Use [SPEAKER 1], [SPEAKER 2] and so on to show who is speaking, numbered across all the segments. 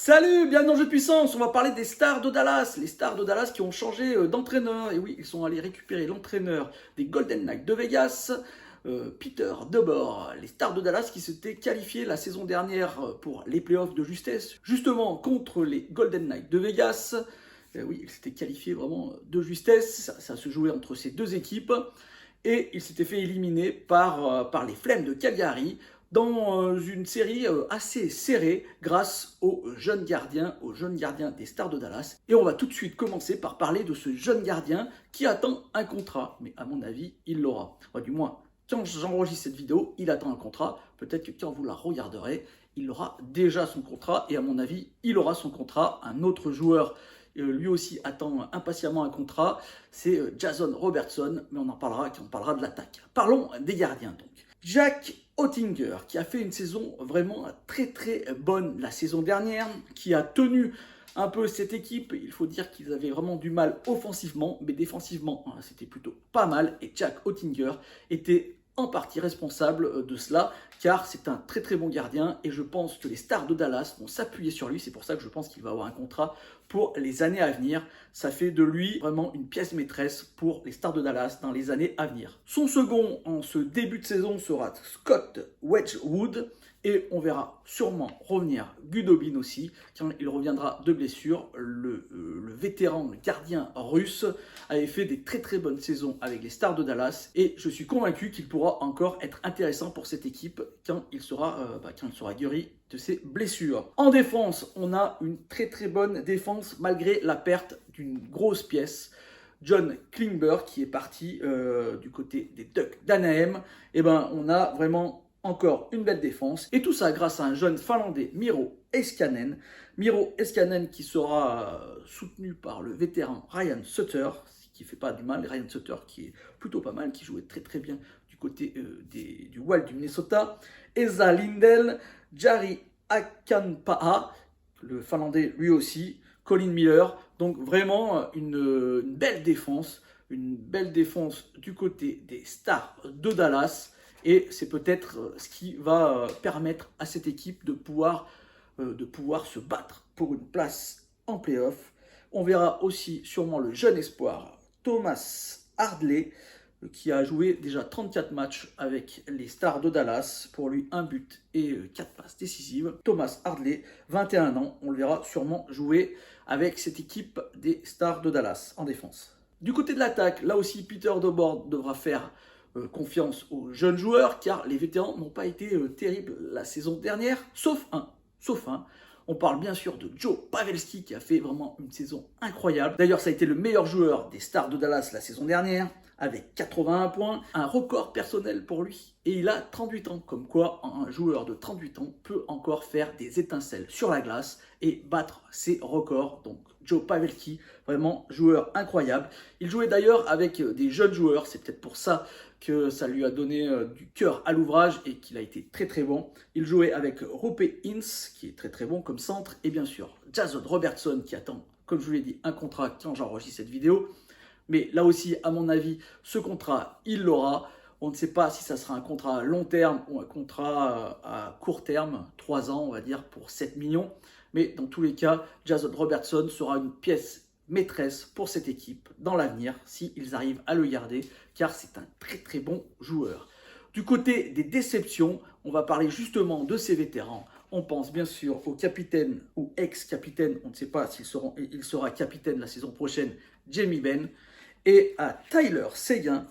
[SPEAKER 1] Salut, bienvenue dans Jeu de Puissance, on va parler des Stars de Dallas, les Stars de Dallas qui ont changé d'entraîneur, et oui, ils sont allés récupérer l'entraîneur des Golden Knights de Vegas, Peter DeBoer, les Stars de Dallas qui s'étaient qualifiés la saison dernière pour les playoffs de justesse, justement contre les Golden Knights de Vegas. Oui, ils s'étaient qualifiés vraiment de justesse, ça se jouait entre ces deux équipes, et ils s'étaient fait éliminer par les Flames de Calgary, dans une série assez serrée grâce aux jeunes gardiens des Stars de Dallas. Et on va tout de suite commencer par parler de ce jeune gardien qui attend un contrat. Mais à mon avis, il l'aura. Enfin, du moins, quand j'enregistre cette vidéo, il attend un contrat. Peut-être que quand vous la regarderez, il aura déjà son contrat. Et à mon avis, il aura son contrat. Un autre joueur lui aussi attend impatiemment un contrat, c'est Jason Robertson, mais on en parlera quand on parlera de l'attaque. Parlons des gardiens donc. Jack Oettinger, qui a fait une saison vraiment très bonne la saison dernière, qui a tenu un peu cette équipe. Il faut dire qu'ils avaient vraiment du mal offensivement, mais défensivement, c'était plutôt pas mal. Et Jack Oettinger était en partie responsable de cela, car c'est un très bon gardien, et je pense que les Stars de Dallas vont s'appuyer sur lui. C'est pour ça que je pense qu'il va avoir un contrat pour les années à venir. Ça fait de lui vraiment une pièce maîtresse pour les Stars de Dallas dans les années à venir. Son second en ce début de saison sera Scott Wedgwood, et on verra sûrement revenir Gudobin aussi, quand il reviendra de blessure. Le vétéran gardien russe avait fait des très bonnes saisons avec les Stars de Dallas, et je suis convaincu qu'il pourra encore être intéressant pour cette équipe quand il sera guéri de ses blessures. En défense, on a une très bonne défense malgré la perte d'une grosse pièce. John Klingberg qui est parti du côté des Ducks d'Anaheim. Et on a vraiment encore une belle défense, et tout ça grâce à un jeune finlandais, Miro Heiskanen. Miro Heiskanen qui sera soutenu par le vétéran Ryan Sutter, qui fait pas du mal. Ryan Sutter qui est plutôt pas mal, qui jouait très bien du côté du Wild du Minnesota. Esa Lindell, Jari Akanpaha, le finlandais lui aussi, Colin Miller. Donc vraiment une belle défense du côté des Stars de Dallas. Et c'est peut-être ce qui va permettre à cette équipe de pouvoir se battre pour une place en play-off. On verra aussi sûrement le jeune espoir Thomas Hardley, qui a joué déjà 34 matchs avec les Stars de Dallas. Pour lui, un but et 4 passes décisives. Thomas Hardley, 21 ans, on le verra sûrement jouer avec cette équipe des Stars de Dallas en défense. Du côté de l'attaque, là aussi, Peter DeBoer devra faire confiance aux jeunes joueurs, car les vétérans n'ont pas été terribles la saison dernière, sauf un. On parle bien sûr de Joe Pavelski, qui a fait vraiment une saison incroyable. D'ailleurs, ça a été le meilleur joueur des Stars de Dallas la saison dernière, avec 81 points, un record personnel pour lui. Et il a 38 ans, comme quoi un joueur de 38 ans peut encore faire des étincelles sur la glace et battre ses records. Donc Joe Pavelski, vraiment joueur incroyable. Il jouait d'ailleurs avec des jeunes joueurs, c'est peut-être pour ça que ça lui a donné du cœur à l'ouvrage et qu'il a été très bon. Il jouait avec Roope Hintz, qui est très bon comme centre, et bien sûr Jason Robertson, qui attend, comme je vous l'ai dit, un contrat quand j'enregistre cette vidéo. Mais là aussi, à mon avis, ce contrat, il l'aura. On ne sait pas si ça sera un contrat à long terme ou un contrat à court terme, 3 ans, on va dire, pour 7 millions. Mais dans tous les cas, Jason Robertson sera une pièce maîtresse pour cette équipe dans l'avenir, s'ils arrivent à le garder, car c'est un très bon joueur. Du côté des déceptions, on va parler justement de ces vétérans. On pense bien sûr au capitaine ou ex-capitaine, on ne sait pas il sera capitaine la saison prochaine, Jamie Benn, et à Tyler Seguin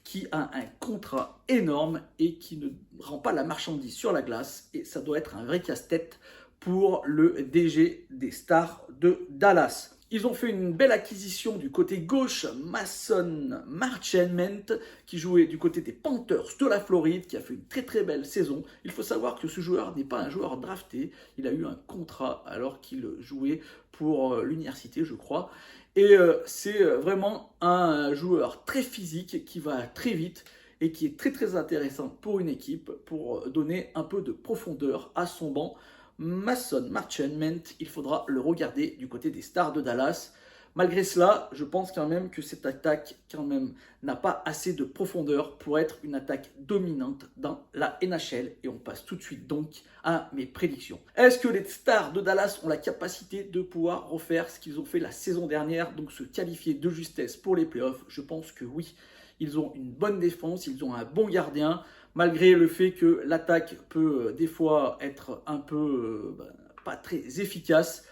[SPEAKER 1] qui a un contrat énorme et qui ne rend pas la marchandise sur la glace, et ça doit être un vrai casse-tête pour le DG des Stars de Dallas. Ils ont fait une belle acquisition du côté gauche, Mason Marchment, qui jouait du côté des Panthers de la Floride, qui a fait une très belle saison. Il faut savoir que ce joueur n'est pas un joueur drafté, il a eu un contrat alors qu'il jouait pour l'université, je crois. Et c'est vraiment un joueur très physique qui va très vite et qui est très intéressant pour une équipe, pour donner un peu de profondeur à son banc. Mason Marchment, il faudra le regarder du côté des Stars de Dallas. Malgré cela, je pense quand même que cette attaque quand même n'a pas assez de profondeur pour être une attaque dominante dans la NHL. Et on passe tout de suite donc à mes prédictions. Est-ce que les Stars de Dallas ont la capacité de pouvoir refaire ce qu'ils ont fait la saison dernière, donc se qualifier de justesse pour les playoffs? Je pense que oui. Ils ont une bonne défense, ils ont un bon gardien, malgré le fait que l'attaque peut des fois être un peu pas très efficace.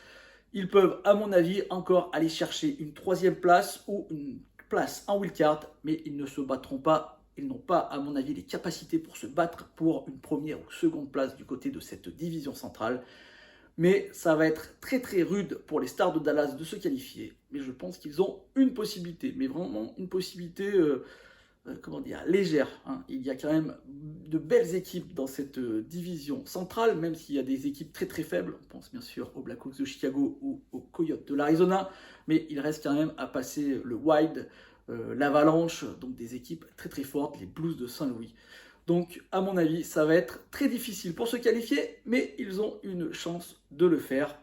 [SPEAKER 1] Ils peuvent, à mon avis, encore aller chercher une troisième place ou une place en wildcard, mais ils ne se battront pas. Ils n'ont pas, à mon avis, les capacités pour se battre pour une première ou seconde place du côté de cette division centrale. Mais ça va être très très rude pour les Stars de Dallas de se qualifier. Mais je pense qu'ils ont une possibilité, mais vraiment une possibilité comment dire, légère. Hein. Il y a quand même de belles équipes dans cette division centrale, même s'il y a des équipes très très faibles. On pense bien sûr aux Blackhawks de Chicago ou aux Coyotes de l'Arizona, mais il reste quand même à passer le Wild, l'Avalanche, donc des équipes très très fortes, les Blues de Saint-Louis. Donc, à mon avis, ça va être très difficile pour se qualifier, mais ils ont une chance de le faire.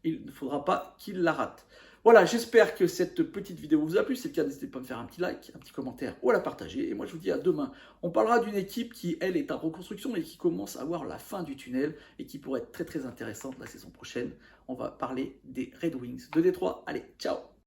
[SPEAKER 1] Il ne faudra pas qu'ils la ratent. Voilà, j'espère que cette petite vidéo vous a plu. Si c'est le cas, n'hésitez pas à me faire un petit like, un petit commentaire ou à la partager. Et moi, je vous dis à demain. On parlera d'une équipe qui, elle, est en reconstruction et qui commence à voir la fin du tunnel et qui pourrait être très très intéressante la saison prochaine. On va parler des Red Wings de Détroit. Allez, ciao!